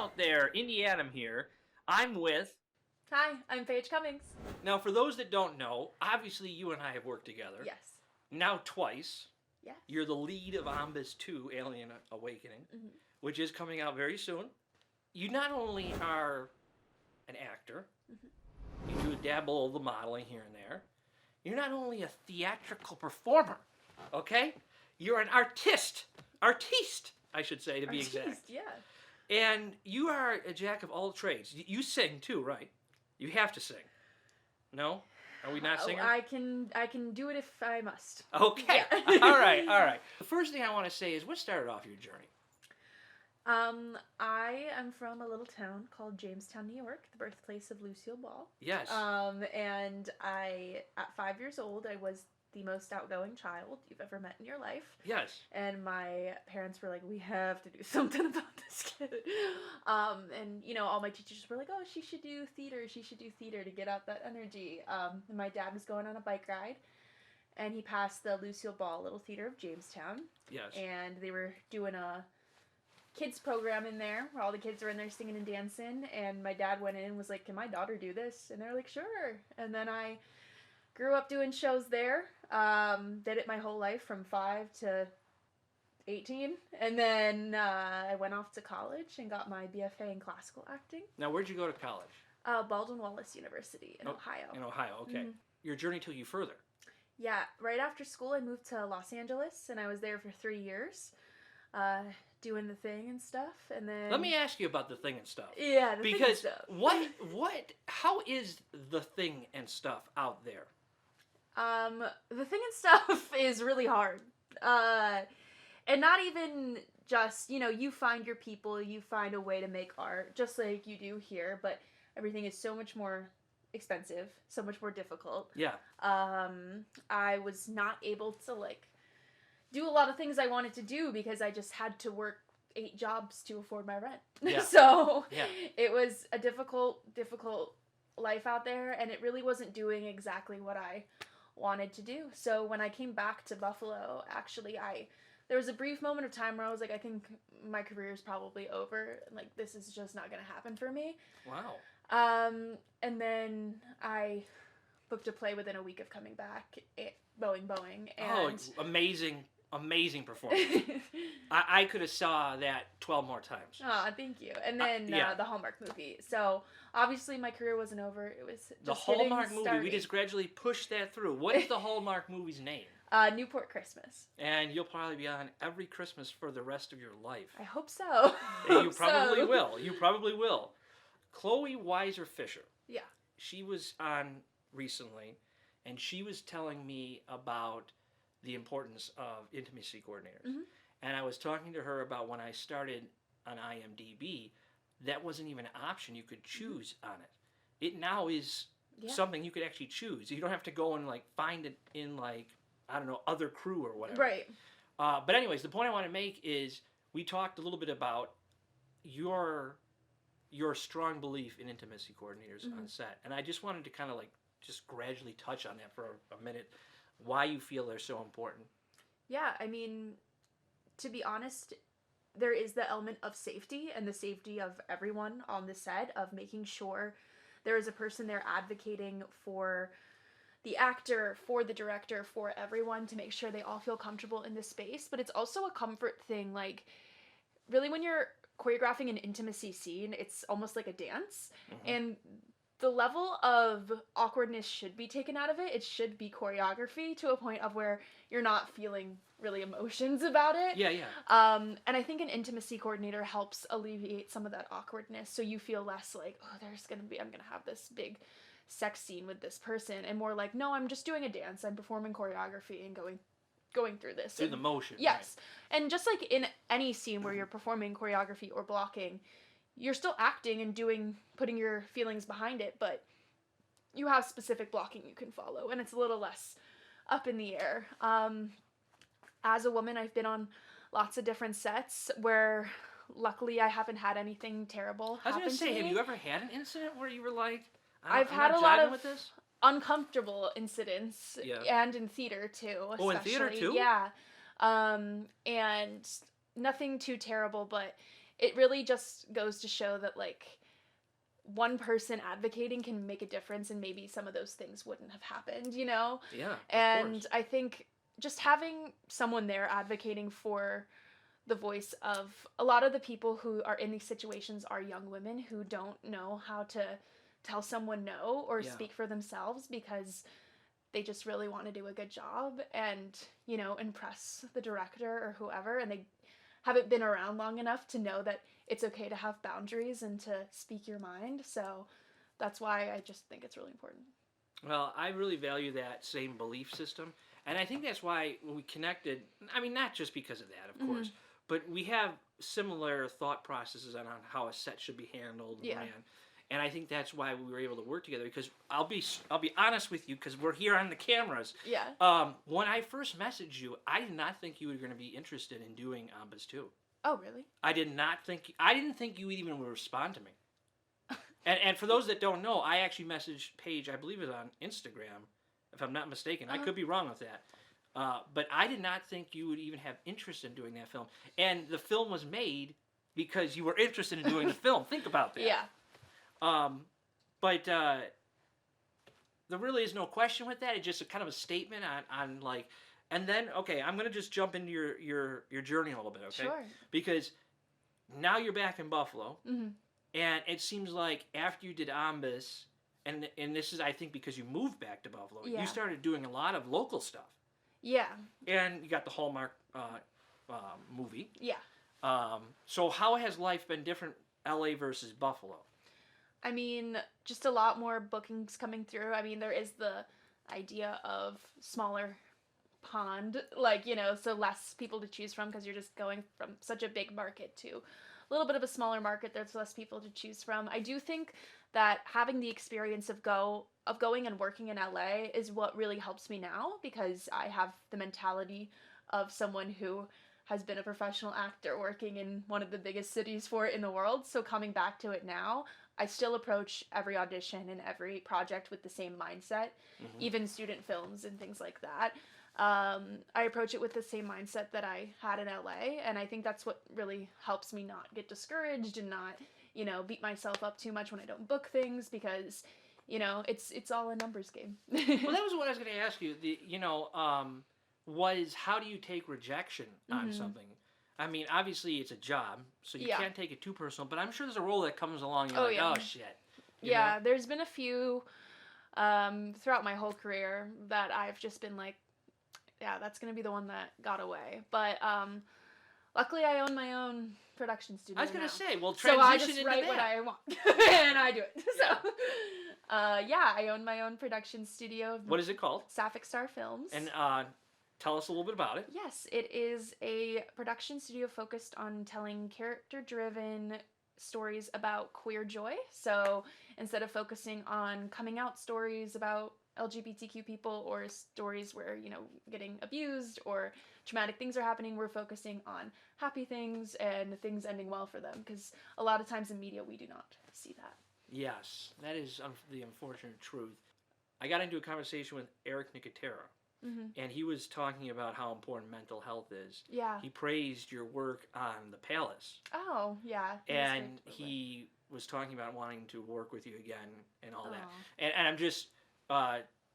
out there, Indie Adam here. I'm with... Hi, I'm Paige Cummings. Now, for those that don't know, obviously you and I have worked together. Yes. Now twice. Yes. You're the lead of Ombis 2, Alien Awakening, which is coming out very soon. You not only are an actor, you do a dabble of the modeling here and there. You're not only a theatrical performer, okay? You're an artiste, I should say, to be exact. Yeah. And you are a jack of all trades. You sing too, right? You have to sing. No? Are we not singers? I can do it if I must. Okay. Yeah. all right. The first thing I want to say is, what started off your journey? I am from a little town called Jamestown, New York, the birthplace of Lucille Ball. Yes. And at 5 years old, I was the most outgoing child you've ever met in your life. Yes. And my parents were like, we have to do something about this kid. And, you know, all my teachers were like, oh, she should do theater to get out that energy. And my dad was going on a bike ride, and he passed the Lucille Ball Little Theater of Jamestown. Yes. And they were doing a kids program in there where all the kids were in there singing and dancing, and my dad went in and was like, can my daughter do this? And they're like, sure. And then I grew up doing shows there. Did it my whole life from 5 to 18. And then I went off to college and got my BFA in classical acting. Now, where'd you go to college? Baldwin Wallace University in Ohio. In Ohio, okay. Your journey took you further. Yeah, right after school I moved to Los Angeles, and I was there for 3 years, doing the thing and stuff. And then Let me ask you about the thing and stuff. Yeah, the because thing and stuff. How is the thing and stuff out there? The thing and stuff is really hard. And not even just, you know, you find your people, you find a way to make art, just like you do here, but everything is so much more expensive, so much more difficult. Yeah. I was not able to, like, do a lot of things I wanted to do because I just had to work 8 jobs to afford my rent. Yeah. So yeah. It was a difficult life out there, and it really wasn't doing exactly what I wanted to do. So when I came back to Buffalo, actually, there was a brief moment of time where I was like, I think my career is probably over. Like, this is just not going to happen for me. Wow. And then I booked a play within a week of coming back, Boeing. And amazing performance. I could have saw that 12 more times. Oh, thank you. And then the Hallmark movie. So obviously my career wasn't over. It was just the Hallmark movie. starting. We just gradually pushed that through. What is the Hallmark movie's name? Newport Christmas. And you'll probably be on every Christmas for the rest of your life. I hope so. You probably will. You probably will. Chloe Weiser Fisher. Yeah. She was on recently, and she was telling me about the importance of intimacy coordinators. And I was talking to her about when I started on IMDb, that wasn't even an option you could choose on it. It now is something you could actually choose. You don't have to go and, like, find it in, like, I don't know, other crew or whatever. Right. But anyways, the point I want to make is we talked a little bit about your strong belief in intimacy coordinators on set. And I just wanted to kind of, like, just gradually touch on that for a minute, why you feel they're so important. Yeah, I mean, to be honest, there is the element of safety and the safety of everyone on the set, of making sure there is a person there advocating for the actor, for the director, for everyone, to make sure they all feel comfortable in this space. But it's also a comfort thing. Like, really, when you're choreographing an intimacy scene, it's almost like a dance. And the level of awkwardness should be taken out of it. It should be choreography to a point of where you're not feeling really emotions about it. Yeah. And I think an intimacy coordinator helps alleviate some of that awkwardness, so you feel less like, oh, I'm gonna have this big sex scene with this person, and more like, no, I'm just doing a dance. I'm performing choreography and going through this. Through the motion. Yes. Right. And just like in any scene where you're performing choreography or blocking, you're still acting and putting your feelings behind it, but you have specific blocking you can follow, and it's a little less up in the air. As a woman, I've been on lots of different sets where luckily I haven't had anything terrible happen to me. I was going to say, have you ever had an incident where you were like, I've had a lot of uncomfortable incidents, and in theater too, especially. Oh, in theater too? Yeah. And nothing too terrible, but it really just goes to show that, like, one person advocating can make a difference, and maybe some of those things wouldn't have happened, you know? Yeah, of And course. I think just having someone there advocating for the voice of a lot of the people who are in these situations are young women who don't know how to tell someone no or Yeah. speak for themselves because they just really want to do a good job and, you know, impress the director or whoever, and they haven't been around long enough to know that it's okay to have boundaries and to speak your mind. So that's why I just think it's really important. Well, I really value that same belief system. And I think that's why when we connected, I mean, not just because of that, of course, but we have similar thought processes on how a set should be handled and ran. And I think that's why we were able to work together. Because I'll be honest with you, because we're here on the cameras. Yeah. When I first messaged you, I did not think you were going to be interested in doing Ombis 2. Oh, really? I didn't think you even would respond to me. And for those that don't know, I actually messaged Paige, I believe it was on Instagram, if I'm not mistaken. I could be wrong with that. But I did not think you would even have interest in doing that film. And the film was made because you were interested in doing the film. Think about that. Yeah. But there really is no question with that. It's just a kind of a statement on like, and then, okay, I'm going to just jump into your journey a little bit, okay? Sure. Because now you're back in Buffalo. Mm-hmm. And it seems like after you did Ombis, and this is, I think, because you moved back to Buffalo, you started doing a lot of local stuff. Yeah. And you got the Hallmark movie. Yeah. So how has life been different, LA versus Buffalo? I mean, just a lot more bookings coming through. I mean, there is the idea of smaller pond, like, you know, so less people to choose from because you're just going from such a big market to a little bit of a smaller market. There's less people to choose from. I do think that having the experience of going and working in LA is what really helps me now, because I have the mentality of someone who has been a professional actor working in one of the biggest cities for it in the world. So coming back to it now, I still approach every audition and every project with the same mindset, even student films and things like that. I approach it with the same mindset that I had in LA, and I think that's what really helps me not get discouraged and not, you know, beat myself up too much when I don't book things, because, you know, it's all a numbers game. Well, that was what I was going to ask you. Was how do you take rejection on something? I mean, obviously it's a job, so you can't take it too personal, but I'm sure there's a role that comes along and you're oh shit. You know? There's been a few throughout my whole career that I've just been like, yeah, that's going to be the one that got away. But luckily I own my own production studio. I was going to say, well, transition so I just into write that. what I want and I do it. So I own my own production studio. What is it called? Sapphic Star Films. And tell us a little bit about it. Yes, it is a production studio focused on telling character-driven stories about queer joy. So instead of focusing on coming out stories about LGBTQ people or stories where, you know, getting abused or traumatic things are happening, we're focusing on happy things and things ending well for them, because a lot of times in media we do not see that. Yes, that is the unfortunate truth. I got into a conversation with Eric Nicotera, and he was talking about how important mental health is. Yeah. He praised your work on The Palace. Oh, yeah. And he was talking about wanting to work with you again and all that. And I'm just,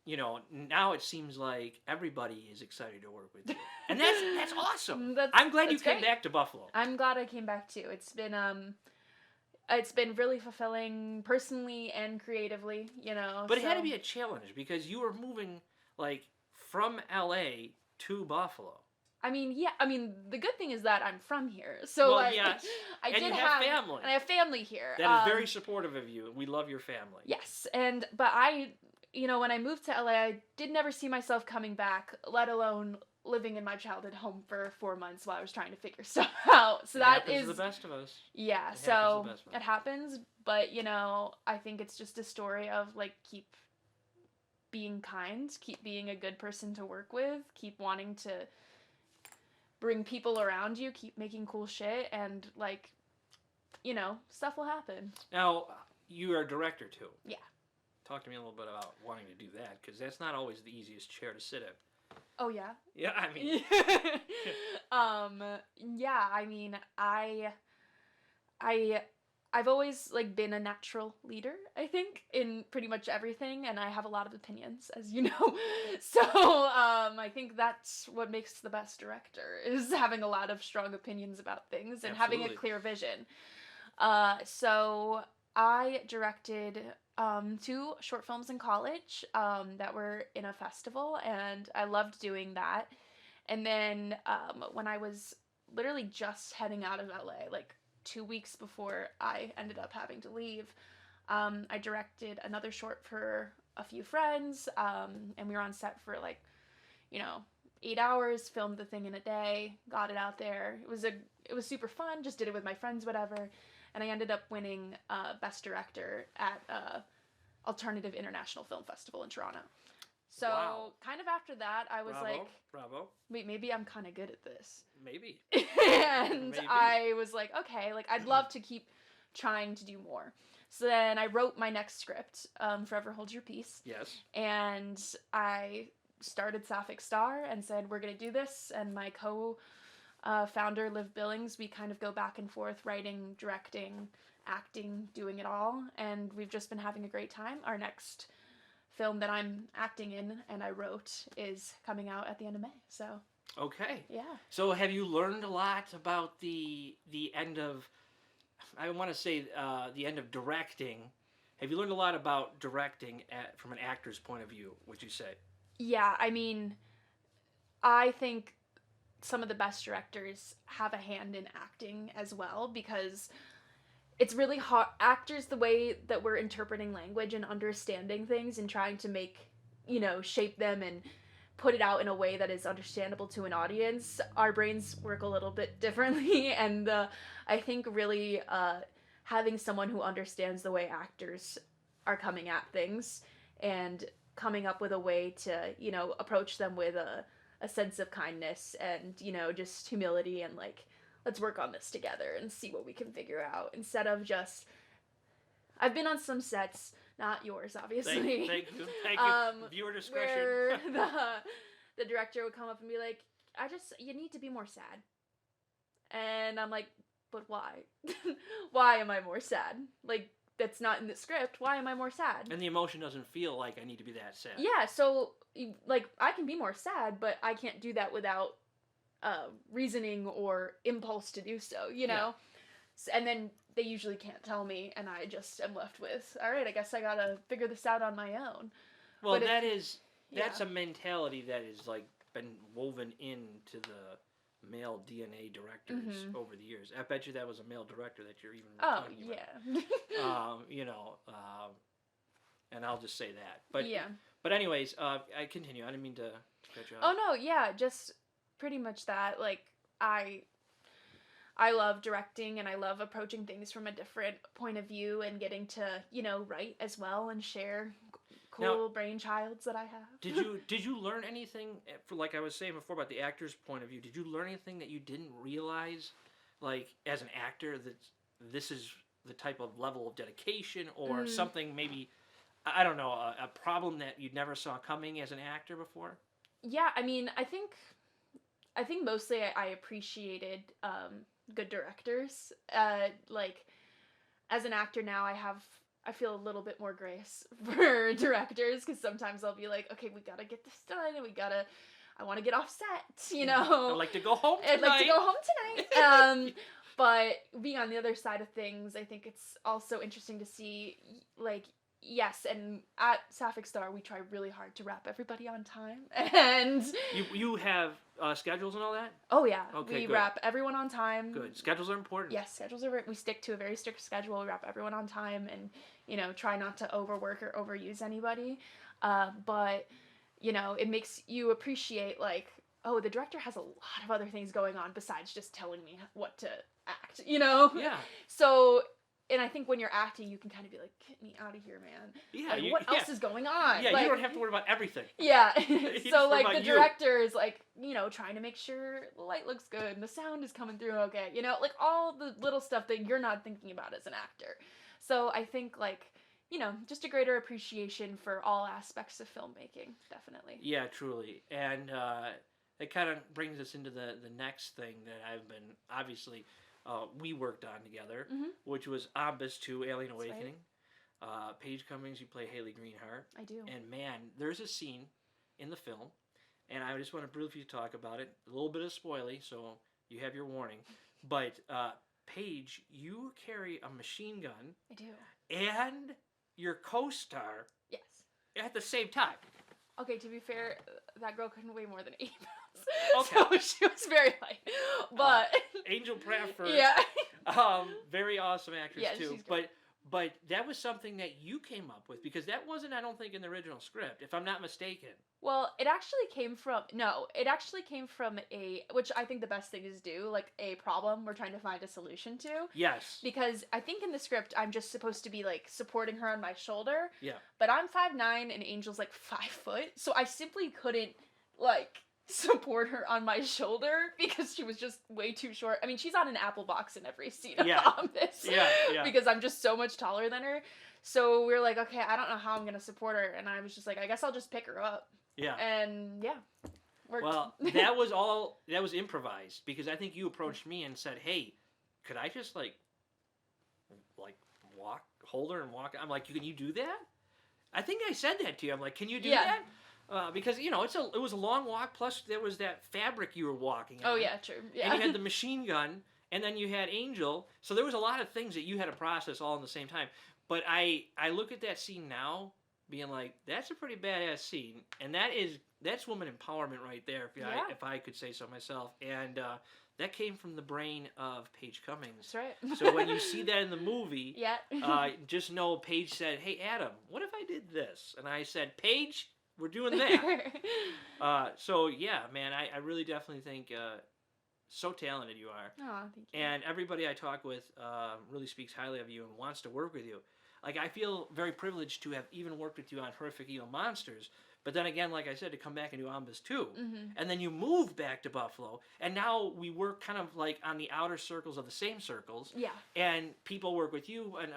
you know, now it seems like everybody is excited to work with you. And that's awesome. I'm glad you came back to Buffalo. I'm glad I came back too. It's been really fulfilling personally and creatively, you know. But it had to be a challenge because you were moving, like, from LA to Buffalo. I mean, the good thing is that I'm from here. So, well, like, yes. I and did you have family. And I have family here. That is very supportive of you. We love your family. Yes. But you know, when I moved to LA, I did never see myself coming back, let alone living in my childhood home for 4 months while I was trying to figure stuff out. So that is the best of us. Yeah, so it happens, but, you know, I think it's just a story of, like, keep being kind, keep being a good person to work with, keep wanting to bring people around you, keep making cool shit, and, like, you know, stuff will happen. Now, you are a director too. Yeah. Talk to me a little bit about wanting to do that, because that's not always the easiest chair to sit in. Oh, yeah? Yeah, I mean... yeah, I mean, I've always like been a natural leader, I think, in pretty much everything, and I have a lot of opinions, as you know. So I think that's what makes the best director, is having a lot of strong opinions about things and having a Absolutely. clear vision. So I directed 2 short films in college that were in a festival, and I loved doing that. And then when I was literally just heading out of LA, like 2 weeks before I ended up having to leave, I directed another short for a few friends, and we were on set for like, you know, 8 hours, filmed the thing in a day, got it out there. It was super fun, just did it with my friends, whatever. And I ended up winning Best Director at Alternative International Film Festival in Toronto. So Wow. kind of after that, I was Bravo. like, Bravo. wait, maybe I'm kind of good at this. Maybe. And Maybe. I was like, okay, like I'd love to keep trying to do more. So then I wrote my next script, Forever Hold Your Peace. Yes. And I started Sapphic Star and said, we're going to do this. And my founder, Liv Billings, we kind of go back and forth, writing, directing, acting, doing it all. And we've just been having a great time. Our next film that I'm acting in and I wrote is coming out at the end of May. So Okay. yeah. So have you learned a lot about the end of, I want to say the end of directing? Have you learned a lot about directing from an actor's point of view, would you say? Yeah, I mean, I think some of the best directors have a hand in acting as well, because it's really hard. Actors, the way that we're interpreting language and understanding things and trying to make, shape them and put it out in a way that is understandable to an audience, our brains work a little bit differently. And I think really having someone who understands the way actors are coming at things and coming up with a way to, approach them with a sense of kindness and, just humility and like, let's work on this together and see what we can figure out, instead of just, I've been on some sets, not yours, obviously. Thank you. Viewer discretion. Where the director would come up and be like, you need to be more sad. And I'm like, but why? Why am I more sad? Like, that's not in the script. Why am I more sad? And the emotion doesn't feel like I need to be that sad. Yeah, so, like, I can be more sad, but I can't do that without reasoning or impulse to do so, Yeah. And then they usually can't tell me, and I just am left with, all right, I guess I gotta figure this out on my own. Well, But that's a mentality that has like been woven into the male DNA directors over the years. I bet you that was a male director that you're even talking about. Yeah. And I'll just say that. But yeah. But anyways, I continue. I didn't mean to cut you off. Oh no, yeah, just pretty much that. Like, I love directing, and I love approaching things from a different point of view and getting to, write as well and share cool brainchilds that I have. Did you learn anything, for like I was saying before about the actor's point of view? Did you learn anything that you didn't realize, like as an actor, that this is the type of level of dedication, or something maybe, I don't know, a problem that you never saw coming as an actor before? Yeah, I mean, I think mostly I appreciated good directors. Like, as an actor now, I feel a little bit more grace for directors, because sometimes I'll be like, okay, we gotta get this done, and I want to get off set, I'd like to go home tonight. I'd like to go home tonight. But being on the other side of things, I think it's also interesting to see, like, yes, and at Sapphic Star, we try really hard to wrap everybody on time, and you have schedules and all that? Oh yeah, okay, we good. wrap everyone on time. Good. Schedules are important. Yes, we stick to a very strict schedule. We wrap everyone on time, and try not to overwork or overuse anybody. But it makes you appreciate, like, oh, the director has a lot of other things going on besides just telling me what to act. Yeah. So. And I think when you're acting, you can kind of be like, get me out of here, man. Yeah. Like, what else is going on? Yeah, like, you don't have to worry about everything. Yeah. It's So, like, about the you. director is, like, trying to make sure the light looks good and the sound is coming through okay. Like, all the little stuff that you're not thinking about as an actor. So I think, like, just a greater appreciation for all aspects of filmmaking, definitely. Yeah, truly. And it kind of brings us into the next thing that I've been obviously we worked on together, Mhm. which was Ombis 2, Alien That's right. Awakening. Paige Cummings, you play Haley Greenheart. I do. And man, there's a scene in the film, and I just want to briefly talk about it. A little bit of spoily, so you have your warning. But Paige, you carry a machine gun I do. and your co-star Yes. at the same time. Okay, to be fair, that girl couldn't weigh more than 80 pounds. Okay. So she was very light. But Angel Pratt yeah. very awesome actress Yeah, too. she's great. But that was something that you came up with, because that wasn't, I don't think, in the original script, if I'm not mistaken. Well, it actually came from which I think the best thing is do, like a problem we're trying to find a solution to. Yes. Because I think in the script I'm just supposed to be like supporting her on my shoulder. Yeah. But I'm 5'9" and Angel's like 5 foot, so I simply couldn't like support her on my shoulder because she was just way too short. I mean, she's on an apple box in every scene of Ombis. Yeah. Because I'm just so much taller than her. So we were like, okay, I don't know how I'm gonna support her, and I was just like, I guess I'll just pick her up. Yeah. And yeah, worked. Well, that was improvised, because I think you approached me and said, "Hey, could I just like walk, hold her and walk?" I'm like, "Can you do that?" I think I said that to you. I'm like, "Can you do that?" Because it was a long walk. Plus, there was that fabric you were walking on. Oh yeah, true. Yeah. And you had the machine gun, and then you had Angel. So there was a lot of things that you had to process all in the same time. But I look at that scene now, being like, that's a pretty badass scene, and that's woman empowerment right there, if I could say so myself. And that came from the brain of Paige Cummings. That's right. So when you see that in the movie, yeah. just know Paige said, "Hey Adam, what if I did this?" And I said, "Paige, we're doing that." So yeah, man, I really definitely think so talented you are. Oh, thank you. And everybody I talk with really speaks highly of you and wants to work with you. Like, I feel very privileged to have even worked with you on Horrific Evil Monsters. But then again, like I said, to come back and do Ombis 2. Mm-hmm. And then you moved back to Buffalo. And now we work kind of like on the outer circles of the same circles. Yeah. And people work with you. And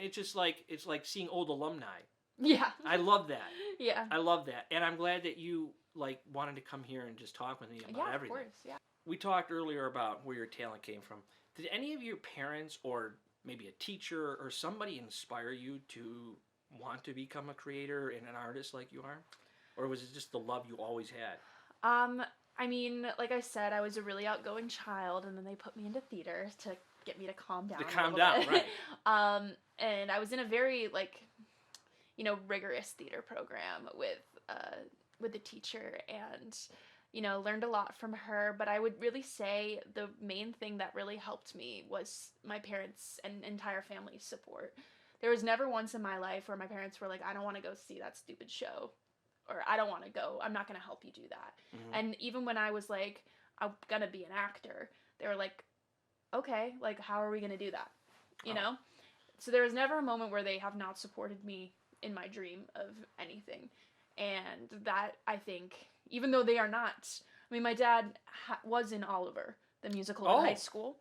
it's just like, it's like seeing old alumni. Yeah. I love that. Yeah. I love that. And I'm glad that you like wanted to come here and just talk with me about everything. Of course. Yeah. We talked earlier about where your talent came from. Did any of your parents or maybe a teacher or somebody inspire you to want to become a creator and an artist like you are? Or was it just the love you always had? I mean, like I said, I was a really outgoing child, and then they put me into theater to get me to calm down. Right. And I was in a very rigorous theater program with the teacher, and learned a lot from her. But I would really say the main thing that really helped me was my parents' and entire family's support. There was never once in my life where my parents were like, "I don't want to go see that stupid show," or "I don't want to go. I'm not going to help you do that." Mm-hmm. And even when I was like, "I'm going to be an actor," they were like, "Okay, like, how are we going to do that?" You know? So there was never a moment where they have not supported me in my dream of anything. And that, I think, even though they are not, I mean, my dad was in Oliver, the musical in high school.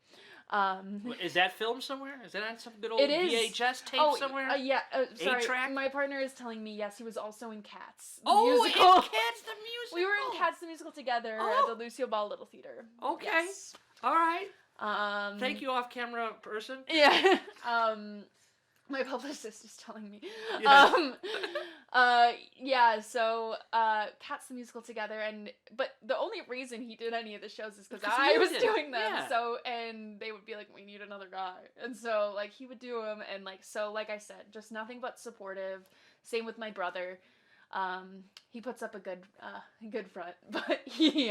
Is that filmed somewhere? Is that on some good old VHS tape somewhere? Yeah. Sorry, 8-track? my partner is telling me, yes, he was also in Cats. The musical. In Cats the musical. We were in Cats the musical together at the Lucille Ball Little Theater. Okay. Yes. All right. Thank you, off-camera person. Yeah. My publicist is telling me. So Cats the musical together, but the only reason he did any of the shows is because I was doing them. Yeah. So, and they would be like, "We need another guy," and so like he would do them, and like I said, just nothing but supportive. Same with my brother. He puts up a good front, but he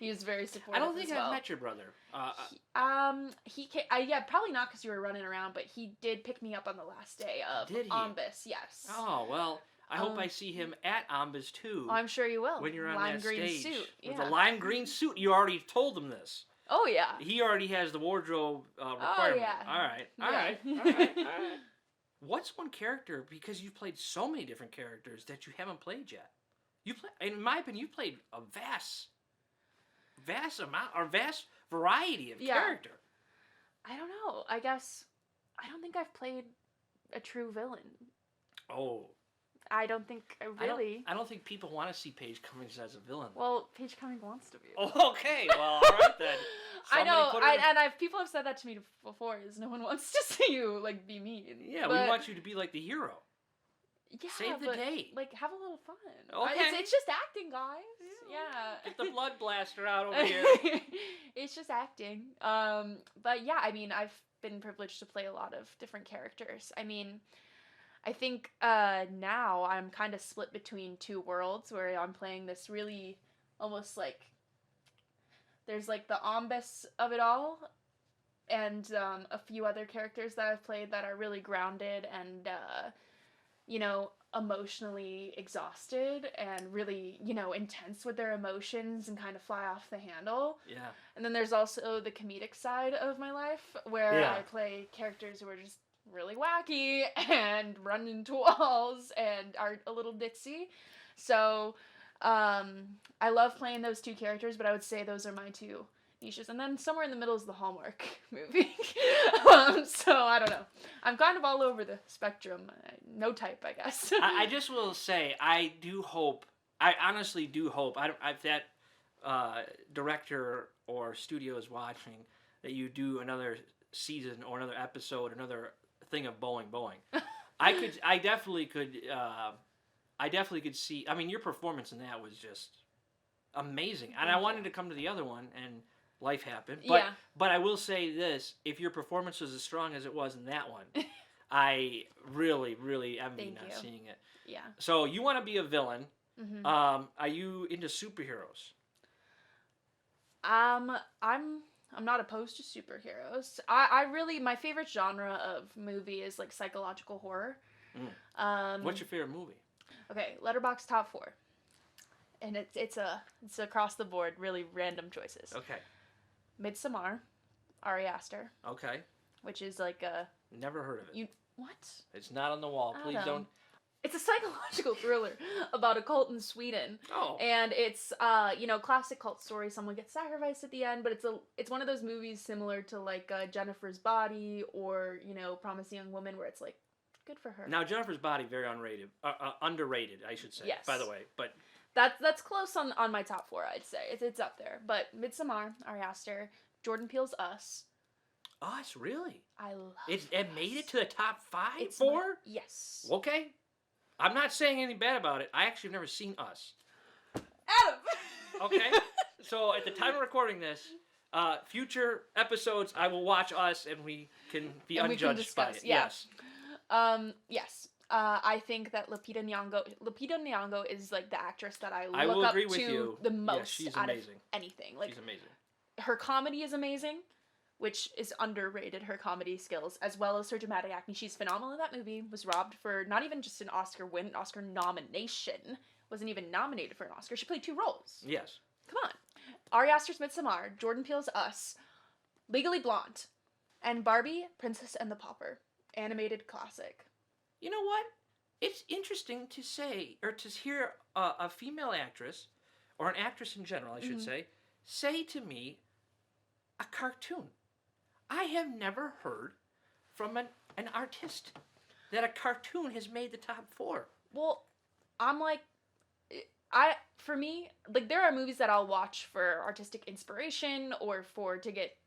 is very supportive. I don't think I've met your brother. He came, probably not because you were running around, but he did pick me up on the last day of Ombis. Yes. Oh well, I hope I see him at Ombis too. I'm sure you will. When you're on lime that green stage suit. with a lime green suit. You already told him this. Oh yeah. He already has the wardrobe requirement. Oh yeah. All right. What's one character, because you've played so many different characters, that you haven't played yet? In my opinion, you played a vast amount, or vast variety of character. I don't know. I guess I don't think I've played a true villain. Oh. I don't think really. I don't think people want to see Paige Cummings as a villain. Well, Paige Cummings wants to be. Oh, okay. Well, all right then. I know, people have said that to me before. Is no one wants to see you like be mean. Yeah, we want you to be like the hero. Yeah, save the day. Like, have a little fun. Okay. It's just acting, guys. Yeah. Get the blood blaster out over here. It's just acting. But yeah, I mean, I've been privileged to play a lot of different characters. I mean, I think now I'm kind of split between two worlds where I'm playing this really almost like there's like the Ombis of it all and a few other characters that I've played that are really grounded and you know, emotionally exhausted and really, you know, intense with their emotions and kind of fly off the handle. Yeah. And then there's also the comedic side of my life where I play characters who are just really wacky and run into walls and are a little ditzy. So, I love playing those two characters, but I would say those are my two niches. And then somewhere in the middle is the Hallmark movie. So I don't know. I'm kind of all over the spectrum. No type, I guess. I just will say, I honestly do hope, if that director or studio is watching, that you do another season or another episode, another thing of Boeing. I definitely could see, I mean, your performance in that was just amazing. And I wanted to come to the other one, and life happened. But I will say this, if your performance was as strong as it was in that one, I really, really envy not seeing it. Yeah. So you want to be a villain. Mm-hmm. Are you into superheroes? I'm not opposed to superheroes. I really, my favorite genre of movie is like psychological horror. What's your favorite movie? Okay, Letterboxd top 4. And it's across the board, really random choices. Okay. Midsommar, Ari Aster. Okay. Which is like a... Never heard of it. What? It's not on the wall. Please don't... It's a psychological thriller about a cult in Sweden. Oh. And it's, classic cult story. Someone gets sacrificed at the end, but it's one of those movies similar to like Jennifer's Body or, Promising Young Woman where it's like, good for her. Now, Jennifer's Body, very underrated, I should say, yes. By the way. But That's close on my top 4, I'd say. It's up there. But Midsommar, Ari Aster, Jordan Peele's Us. Us, really? I love it. It made it to the top 5? 4? Yes. Okay. I'm not saying anything bad about it. I actually have never seen Us. Adam! Okay. So at the time of recording this, future episodes, I will watch Us and we can be unjudged by it. Yeah. Yes. Yes. I think that Lupita Nyong'o is like the actress that I will look agree up with to you. the most Yes, she's out amazing. of anything. Like, she's amazing. Her comedy is amazing, which is underrated, her comedy skills, as well as her dramatic acting. She's phenomenal in that movie, was robbed for not even just an Oscar win, an Oscar nomination. Wasn't even nominated for an Oscar. She played 2 roles. Yes. Come on. Ari Aster's Midsommar, Jordan Peele's Us, Legally Blonde, and Barbie, Princess and the Pauper. Animated classic. You know what? It's interesting to say, or to hear a female actress, or an actress in general, I should say to me, a cartoon. I have never heard from an artist that a cartoon has made the top 4. Well, I'm like, for me, like, there are movies that I'll watch for artistic inspiration or to get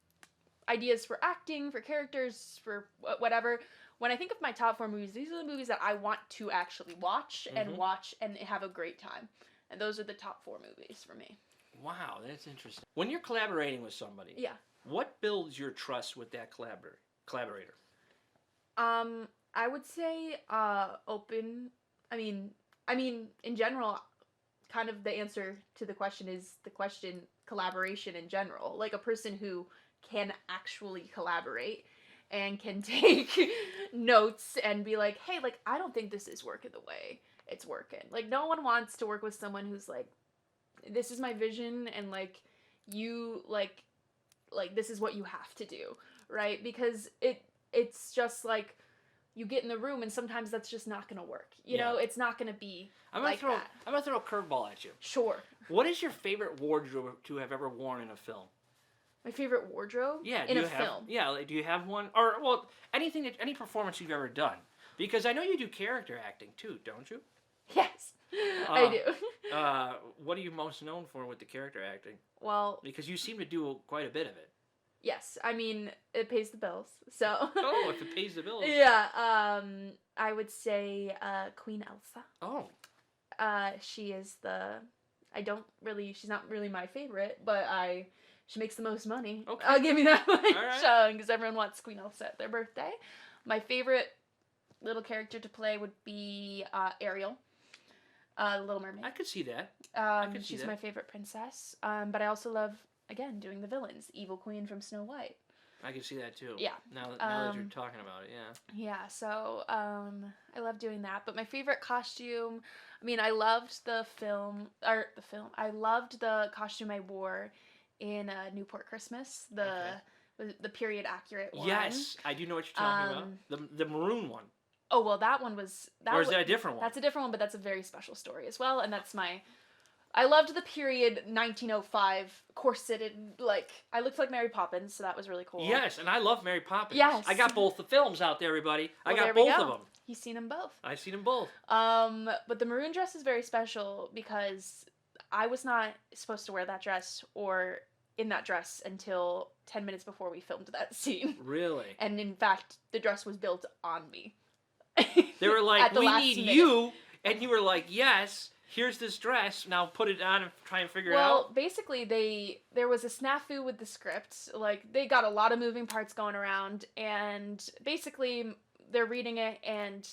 ideas for acting, for characters, for whatever. When I think of my top 4 movies, these are the movies that I want to actually watch and have a great time. And those are the top 4 movies for me. Wow, that's interesting. When you're collaborating with somebody, what builds your trust with that collaborator? I would say open. I mean, in general, kind of the answer to the question is collaboration in general. Like a person who can actually collaborate and can take notes and be like, hey, like, I don't think this is working the way it's working. Like, no one wants to work with someone who's like, this is my vision, and like, you like this is what you have to do, right? Because it's just like, you get in the room and sometimes that's just not gonna work. You know, it's not gonna be I'm gonna throw a curveball at you. Sure. What is your favorite wardrobe to have ever worn in a film? My favorite wardrobe? Yeah, in a film. Yeah, like, do you have one? Or, well, any performance you've ever done. Because I know you do character acting too, don't you? Yes, I do. What are you most known for with the character acting? Well, Because you seem to do quite a bit of it. yes, I mean, it pays the bills, so. Oh, if it pays the bills. Yeah, I would say, Queen Elsa. Oh. She is she's not really my favorite, but she makes the most money. Okay. I'll give you that much. Alright. Because everyone wants Queen Elsa at their birthday. My favorite little character to play would be, Ariel. Little Mermaid. I could see that. She's my favorite princess. But I also love, again, doing the villains. Evil Queen from Snow White. I can see that too. Yeah. Now that you're talking about it, yeah. Yeah, so I love doing that. But my favorite costume, I mean, I loved I loved the costume I wore in Newport Christmas, the period accurate one. Yes, I do know what you're talking about. The maroon one. Oh, well, that one was... Or is that a different one? That's a different one, but that's a very special story as well, and that's I loved the period 1905 corseted, I looked like Mary Poppins, so that was really cool. Yes, and I love Mary Poppins. Yes. I got both the films out there, everybody. Well, I got there we both go. of them. He's seen them both. I've seen them both. But the maroon dress is very special because I was not supposed to wear that dress or in that dress until 10 minutes before we filmed that scene. Really? And in fact, the dress was built on me. They were like, we need minute. you. And you were like, yes, here's this dress. Now put it on and try and figure it out. Well, basically, there was a snafu with the script. They got a lot of moving parts going around. And basically, they're reading it. And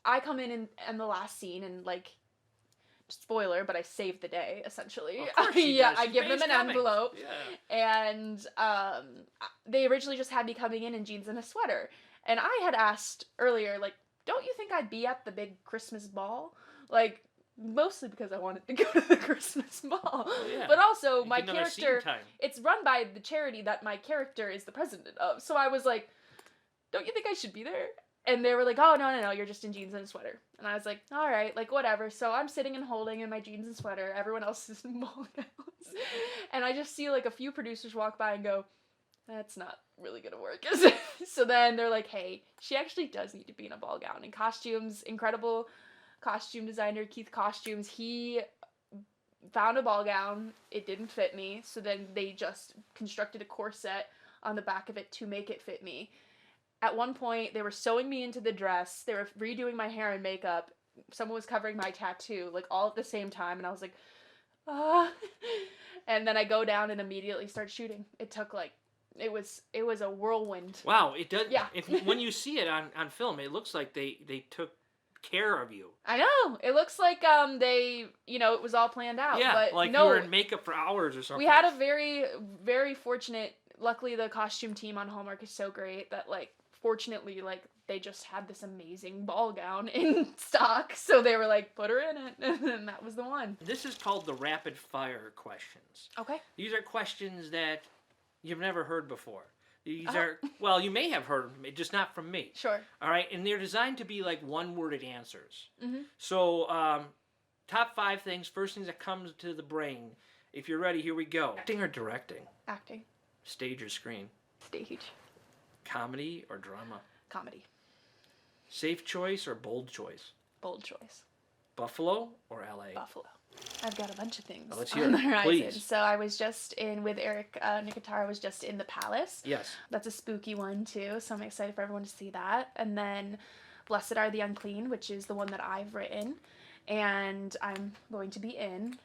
I come in the last scene and, spoiler, but I saved the day, essentially. Of course she does. I She's give them Paige an Cummings. envelope. Yeah. And they originally just had me coming in jeans and a sweater. And I had asked earlier, don't you think I'd be at the big Christmas ball? Mostly because I wanted to go to the Christmas ball. Oh, yeah. But also, You my get another scene character, time. it's run by the charity that my character is the president of. So I was like, don't you think I should be there? And they were like, oh, no, you're just in jeans and a sweater. And I was like, all right, whatever. So I'm sitting and holding in my jeans and sweater. Everyone else is in ball gowns. And I just see, a few producers walk by and go, that's not really gonna work, is it? So then they're like, hey, she actually does need to be in a ball gown. And costumes, incredible costume designer Keith Costumes, he found a ball gown. It didn't fit me. So then they just constructed a corset on the back of it to make it fit me. At one point, they were sewing me into the dress. They were redoing my hair and makeup. Someone was covering my tattoo, all at the same time. And I was like, ah. And then I go down and immediately start shooting. It took, it was a whirlwind. Wow, it does. Yeah. When you see it on film, it looks like they took care of you. I know. It looks like they, it was all planned out. Yeah, but you were in makeup for hours or something. We had a very, very fortunate, luckily the costume team on Hallmark is so great that, fortunately, they just had this amazing ball gown in stock, so they were like, put her in it, and that was the one. This is called the rapid fire questions. Okay. These are questions that you've never heard before. These are, well, you may have heard them, just not from me. Sure. All right, and they're designed to be one-worded answers. Mm-hmm. So, top 5 things, first things that comes to the brain. If you're ready, here we go. Acting or directing? Acting. Stage or screen? Stage. Comedy or drama? Comedy. Safe choice or bold choice? Bold choice. Buffalo or LA? Buffalo. I've got a bunch of things Let's on hear the it, horizon. please. So I was just in with Eric Nicotara, was just in the Palace. Yes. That's a spooky one too, so I'm excited for everyone to see that. And then Blessed Are the Unclean, which is the one that I've written. And I'm going to be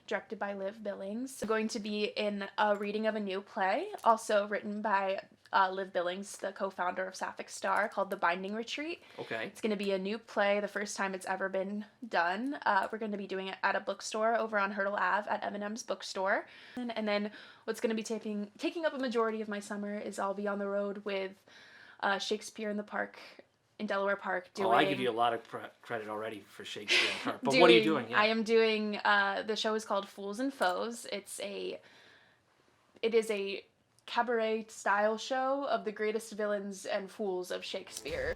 directed by Liv Billings. I'm going to be in a reading of a new play, also written by Liv Billings, the co-founder of Sapphic Star, called The Binding Retreat. Okay. It's going to be a new play, the first time it's ever been done. We're going to be doing it at a bookstore over on Hurdle Ave at M&M's Bookstore. And then what's going to be taking up a majority of my summer is I'll be on the road with Shakespeare in the Park, in Delaware Park, doing... Oh, I give you a lot of credit already for Shakespeare in the Park. But what are you doing? Yeah. I am doing, the show is called Fools and Foes. It is a cabaret style show of the greatest villains and fools of Shakespeare.